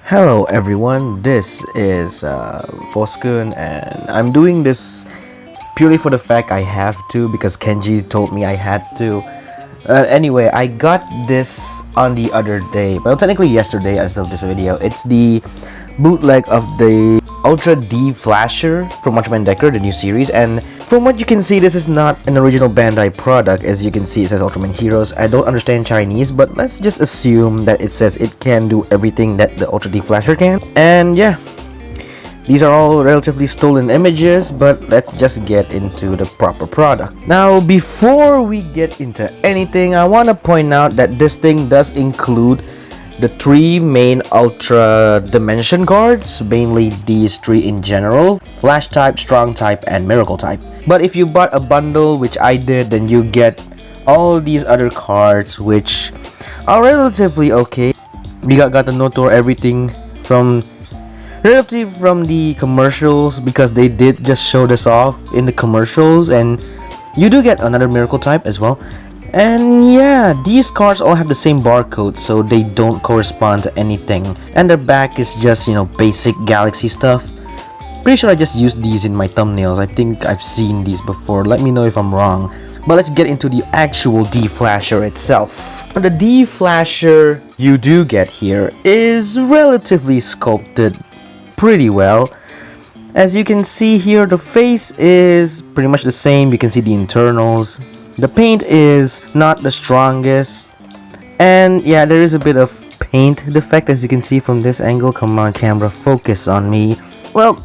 Hello everyone, this is Fos-kun and I'm doing this purely for the fact I have to because Kenji told me I had to. Anyway, I got this on the other day, well technically yesterday as of this video. It's the bootleg of the Ultra D Flasher from Ultraman Decker, the new series, and from what you can see, this is not an original Bandai product. As you can see, it says Ultraman Heroes. I don't understand Chinese, but let's just assume that it says it can do everything that the Ultra D Flasher can. And yeah, these are all relatively stolen images, but let's just get into the proper product. Now, before we get into anything, I want to point out that this thing does include the three main Ultra Dimension cards, mainly these three in general: Flash type, Strong type, and Miracle type. But if you bought a bundle, which I did, then you get all these other cards, which are relatively okay. We got the Notor everything from the commercials, because they did just show this off in the commercials, and you do get another Miracle type as well. And yeah, these cards all have the same barcode, so they don't correspond to anything. And their back is just, basic Galaxy stuff. Pretty sure I just used these in my thumbnails. I think I've seen these before. Let me know if I'm wrong. But let's get into the actual D-Flasher itself. The D-Flasher you do get here is relatively sculpted pretty well. As you can see here, the face is pretty much the same. You can see the internals. The paint is not the strongest, and yeah, there is a bit of paint defect, as you can see from this angle. Come on, camera, focus on me. Well,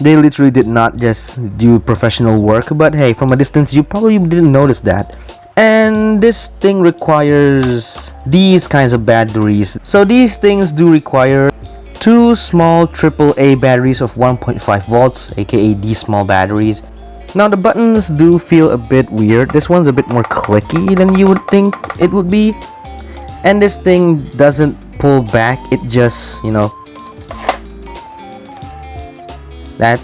they literally did not just do professional work, but hey, from a distance you probably didn't notice that. And this thing requires these kinds of batteries. So these things do require two small AAA batteries of 1.5 volts, aka these small batteries. Now the buttons do feel a bit weird. This one's a bit more clicky than you would think it would be. And this thing doesn't pull back, it just, that.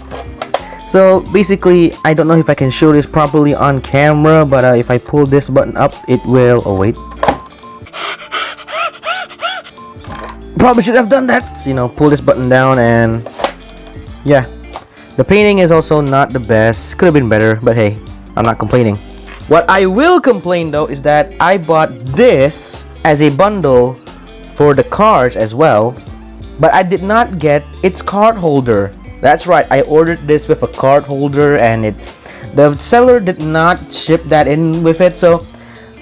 So basically, I don't know if I can show this properly on camera, but if I pull this button up, it will, oh wait. Probably should have done that. So, pull this button down and yeah. The painting is also not the best. Could have been better, but hey, I'm not complaining. What I will complain though is that I bought this as a bundle for the cards as well, but I did not get its card holder. That's right, I ordered this with a card holder, and the seller did not ship that in with it. So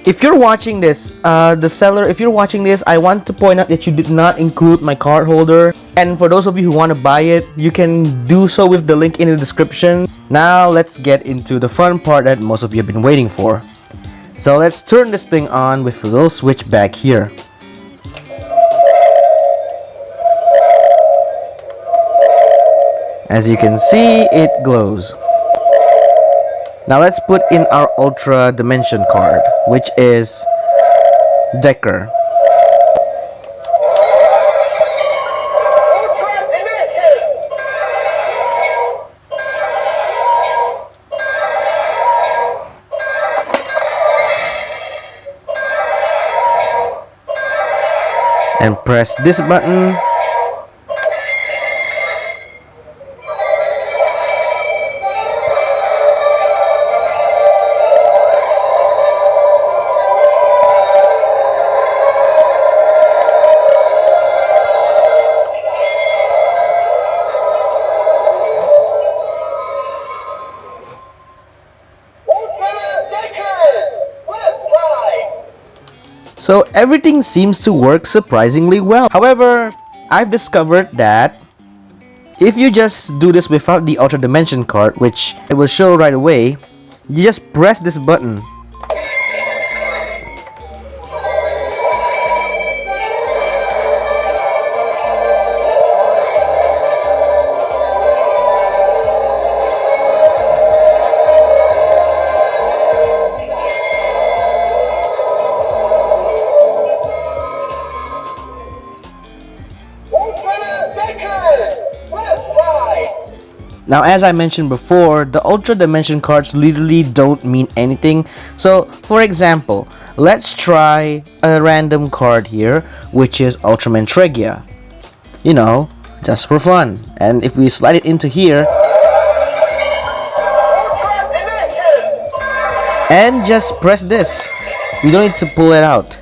if you're watching this, if you're watching this, I want to point out that you did not include my card holder. And for those of you who want to buy it, you can do so with the link in the description. Now let's get into the fun part that most of you have been waiting for. So let's turn this thing on with a little switch back here. As you can see, it glows. Now let's put in our Ultra Dimension card, which is Decker. And press this button. So everything seems to work surprisingly well. However, I've discovered that if you just do this without the Ultra Dimension card, which I will show right away, you just press this button. Now, as I mentioned before, the Ultra Dimension cards literally don't mean anything. So, for example, let's try a random card here, which is Ultraman Tregia. you know, just for fun. And if we slide it into here and just press this, we don't need to pull it out.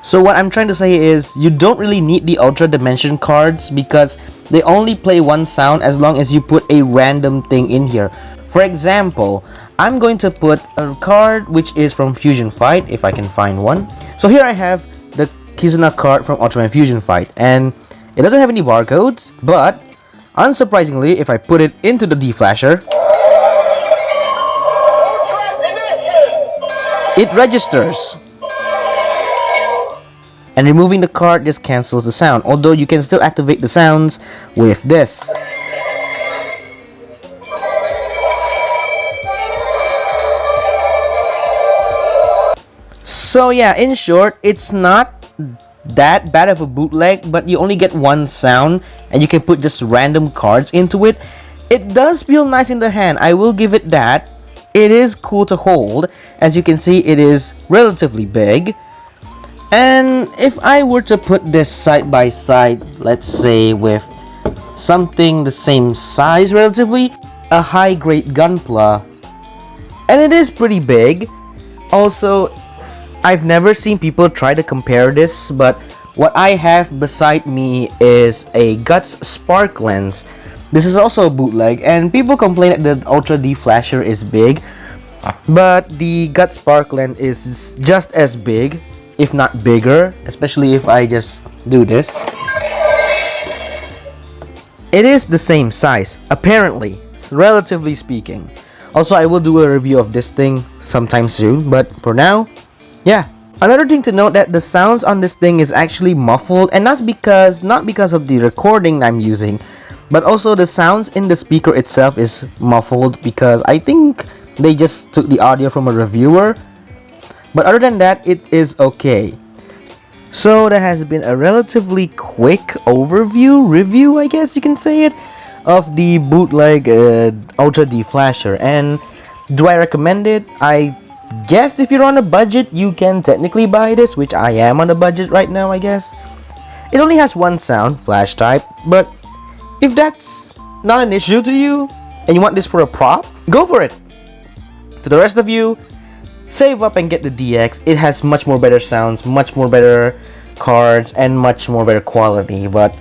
So what I'm trying to say is, you don't really need the Ultra Dimension cards because they only play one sound as long as you put a random thing in here. For example, I'm going to put a card which is from Fusion Fight, if I can find one. So here I have the Kizuna card from Ultraman Fusion Fight, and it doesn't have any barcodes, but unsurprisingly, if I put it into the D-Flasher, it registers. And removing the card just cancels the sound, although you can still activate the sounds with this. So yeah, in short, it's not that bad of a bootleg, but you only get one sound and you can put just random cards into it. It does feel nice in the hand, I will give it that. It is cool to hold. As you can see, it is relatively big. And if I were to put this side by side, let's say with something the same size relatively, a high-grade Gunpla, and it is pretty big. Also, I've never seen people try to compare this, but what I have beside me is a Guts Spark Lens. This is also a bootleg, and people complain that the Ultra D-Flasher is big, but the Guts Spark Lens is just as big, if not bigger, especially if I just do this. It is the same size, apparently, relatively speaking. Also, I will do a review of this thing sometime soon, but for now, yeah. Another thing to note that the sounds on this thing is actually muffled, and not because of the recording I'm using, but also the sounds in the speaker itself is muffled because I think they just took the audio from a reviewer. But other than that, it is okay. So that has been a relatively quick review, I guess you can say it, of the bootleg Ultra D-Flasher. And do I recommend it? I guess if you're on a budget, you can technically buy this, which I am on a budget right now, I guess. It only has one sound, flash type, but if that's not an issue to you, and you want this for a prop, go for it. To the rest of you, save up and get the DX. It has much more better sounds, much more better cards, and much more better quality, but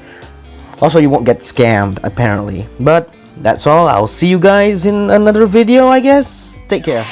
also you won't get scammed apparently. But that's all. I'll see you guys in another video, I guess. Take care.